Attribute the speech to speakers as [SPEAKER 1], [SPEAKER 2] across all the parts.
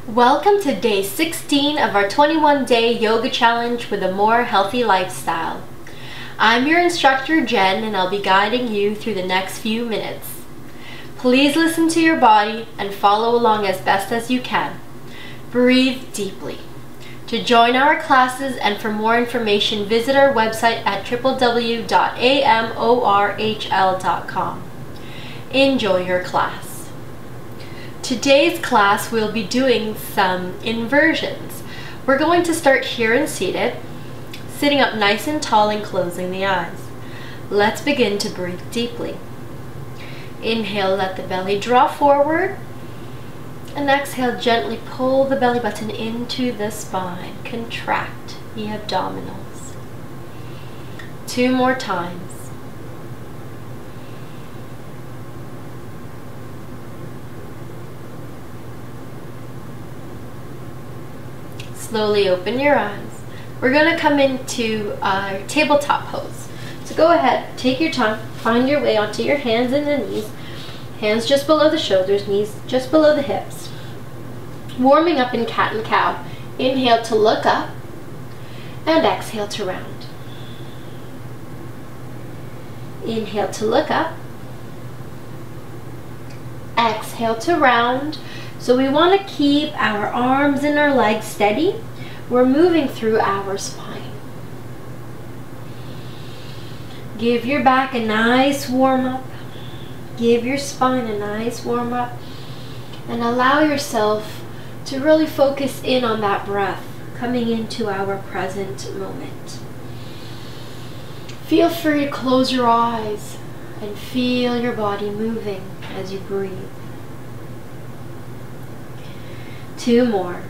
[SPEAKER 1] Welcome to day 16 of our 21-day yoga challenge with a more healthy lifestyle. I'm your instructor Jen, and I'll be guiding you through the next few minutes. Please listen to your body and follow along as best as you can. Breathe deeply. To join our classes and for more information, visit our website at www.amorhl.com. Enjoy your class. Today's class we'll be doing some inversions. We're going to start here and seated, sitting up nice and tall and closing the eyes. Let's begin to breathe deeply. Inhale, let the belly draw forward, and exhale, gently pull the belly button into the spine. Contract the abdominals. 2 more times. Slowly open your eyes. We're going to come into our tabletop pose. So go ahead, take your time, find your way onto your hands and the knees. Hands just below the shoulders, knees just below the hips. Warming up in cat and cow. Inhale to look up and exhale to round. Inhale to look up. Exhale to round. So we want to keep our arms and our legs steady. We're moving through our spine. Give your back a nice warm up. Give your spine a nice warm up. And allow yourself to really focus in on that breath coming into our present moment. Feel free to close your eyes and feel your body moving as you breathe. 2 more.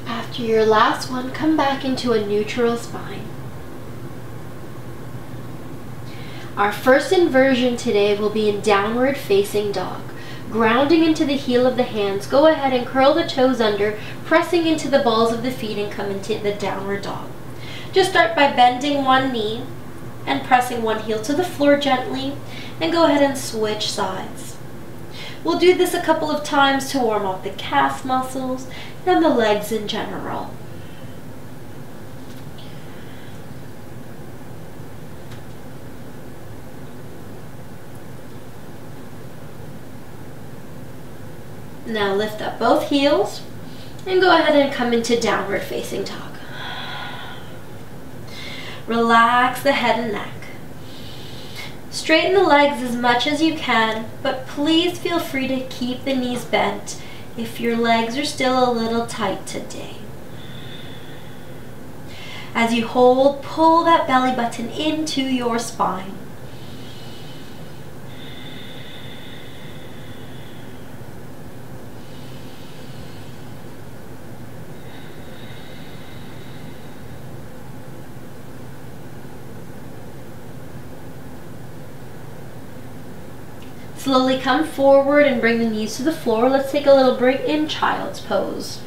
[SPEAKER 1] After your last one, come back into a neutral spine. Our first inversion today will be in downward facing dog. Grounding into the heel of the hands, go ahead and curl the toes under, pressing into the balls of the feet and come into the downward dog. Just start by bending one knee and pressing one heel to the floor gently, and go ahead and switch sides. We'll do this a couple of times to warm up the calf muscles and the legs in general. Now lift up both heels and go ahead and come into downward facing dog. Relax the head and neck. Straighten the legs as much as you can, but please feel free to keep the knees bent if your legs are still a little tight today. As you hold, pull that belly button into your spine. Slowly come forward and bring the knees to the floor. Let's take a little break in child's pose.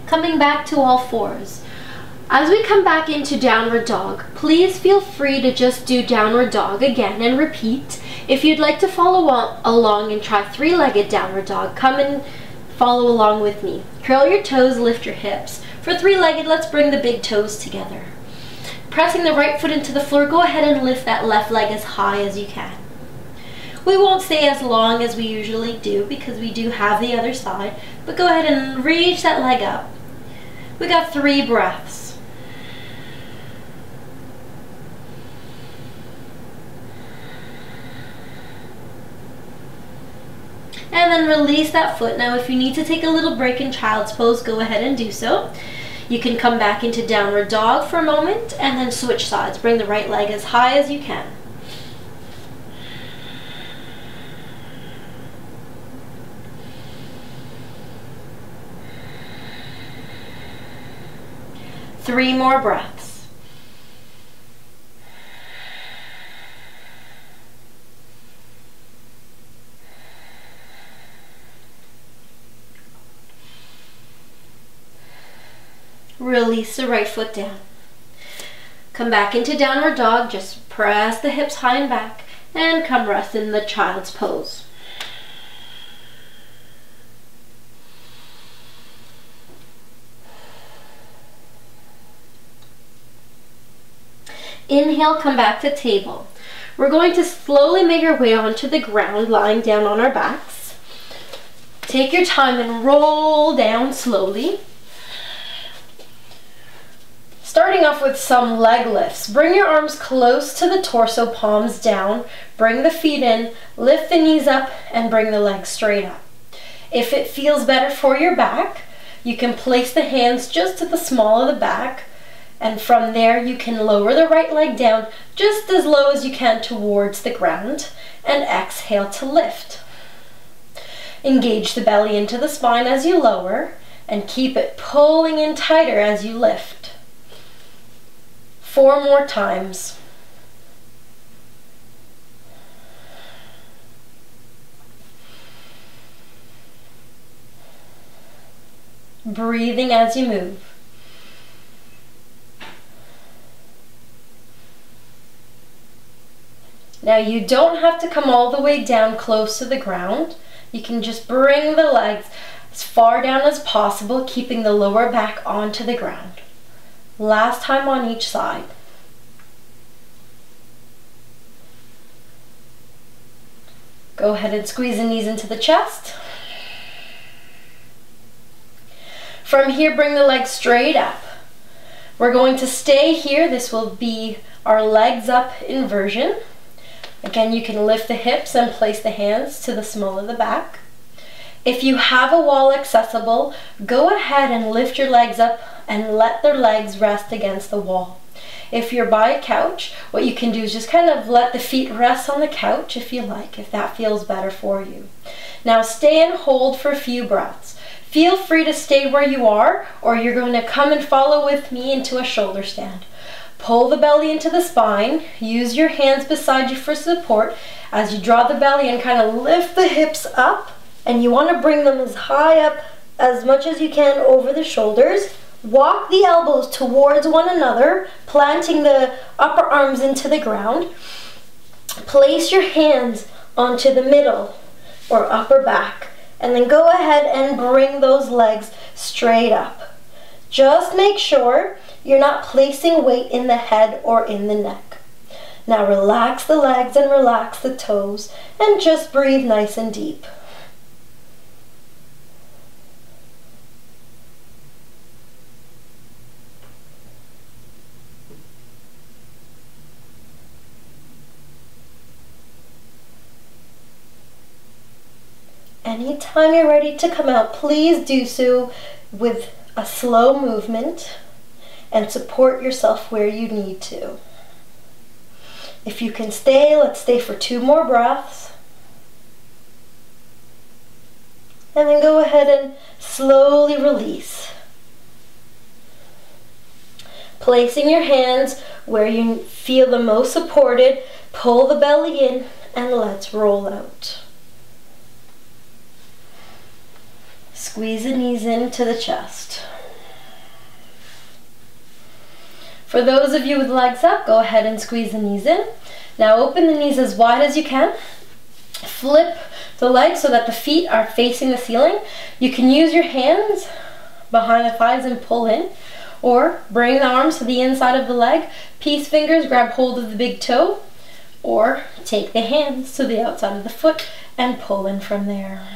[SPEAKER 1] Coming back to all fours. As we come back into downward dog, please feel free to just do downward dog again and repeat. If you'd like to follow along and try 3-legged downward dog, come and follow along with me. Curl your toes, lift your hips. For 3-legged, let's bring the big toes together. Pressing the right foot into the floor, go ahead and lift that left leg as high as you can. We won't stay as long as we usually do because we do have the other side, but go ahead and reach that leg up. We got 3 breaths. And then release that foot. Now if you need to take a little break in child's pose, go ahead and do so. You can come back into downward dog for a moment and then switch sides. Bring the right leg as high as you can. Three more breaths. Release the right foot down. Come back into downward dog. Just press the hips high and back and come rest in the child's pose. Inhale, come back to table. We're going to slowly make our way onto the ground, lying down on our backs. Take your time and roll down slowly. Starting off with some leg lifts. Bring your arms close to the torso, palms down. Bring the feet in, lift the knees up, and bring the legs straight up. If it feels better for your back, you can place the hands just to the small of the back. And from there, you can lower the right leg down just as low as you can towards the ground and exhale to lift. Engage the belly into the spine as you lower and keep it pulling in tighter as you lift. 4 more times. Breathing as you move. Now you don't have to come all the way down close to the ground. You can just bring the legs as far down as possible, keeping the lower back onto the ground. Last time on each side. Go ahead and squeeze the knees into the chest. From here, bring the legs straight up. We're going to stay here. This will be our legs up inversion. Again, you can lift the hips and place the hands to the small of the back. If you have a wall accessible, go ahead and lift your legs up and let their legs rest against the wall. If you're by a couch, what you can do is just kind of let the feet rest on the couch if you like, if that feels better for you. Now stay and hold for a few breaths. Feel free to stay where you are, or you're going to come and follow with me into a shoulder stand. Pull the belly into the spine. Use your hands beside you for support as you draw the belly and kind of lift the hips up. And you want to bring them as high up as much as you can over the shoulders. Walk the elbows towards one another, planting the upper arms into the ground. Place your hands onto the middle or upper back. And then go ahead and bring those legs straight up. Just make sure you're not placing weight in the head or in the neck. Now relax the legs and relax the toes and just breathe nice and deep. Anytime you're ready to come out, please do so with a slow movement and support yourself where you need to. If you can stay, let's stay for 2 more breaths. And then go ahead and slowly release. Placing your hands where you feel the most supported, pull the belly in and let's roll out. Squeeze the knees into the chest. For those of you with legs up, go ahead and squeeze the knees in. Now open the knees as wide as you can. Flip the legs so that the feet are facing the ceiling. You can use your hands behind the thighs and pull in, or bring the arms to the inside of the leg. Peace fingers grab hold of the big toe, or take the hands to the outside of the foot and pull in from there.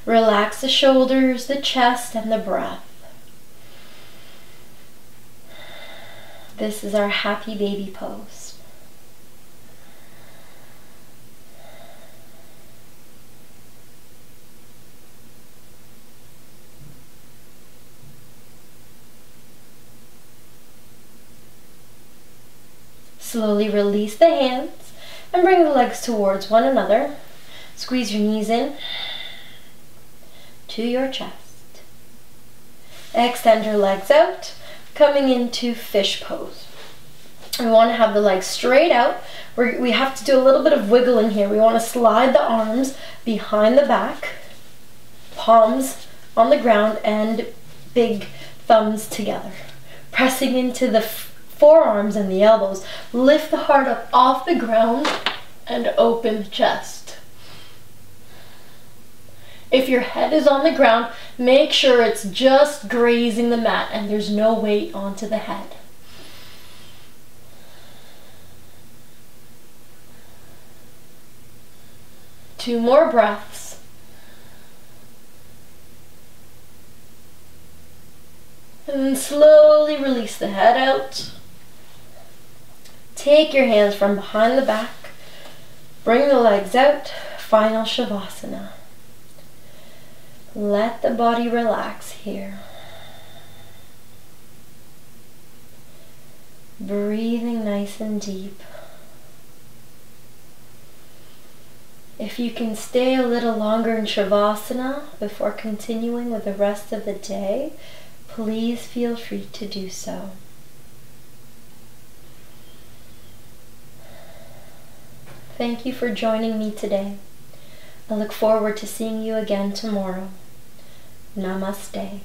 [SPEAKER 1] Relax the shoulders, the chest, and the breath. This is our happy baby pose. Slowly release the hands and bring the legs towards one another. Squeeze your knees in to your chest. Extend your legs out, coming into fish pose. We want to have the legs straight out. We have to do a little bit of wiggling here. We want to slide the arms behind the back, palms on the ground, and big thumbs together. Pressing into the forearms and the elbows. Lift the heart up off the ground and open the chest. If your head is on the ground, make sure it's just grazing the mat and there's no weight onto the head. Two more breaths. And then slowly release the head out. Take your hands from behind the back. Bring the legs out. Final Shavasana. Let the body relax here. Breathing nice and deep. If you can stay a little longer in Shavasana before continuing with the rest of the day, please feel free to do so. Thank you for joining me today. I look forward to seeing you again tomorrow. Namaste.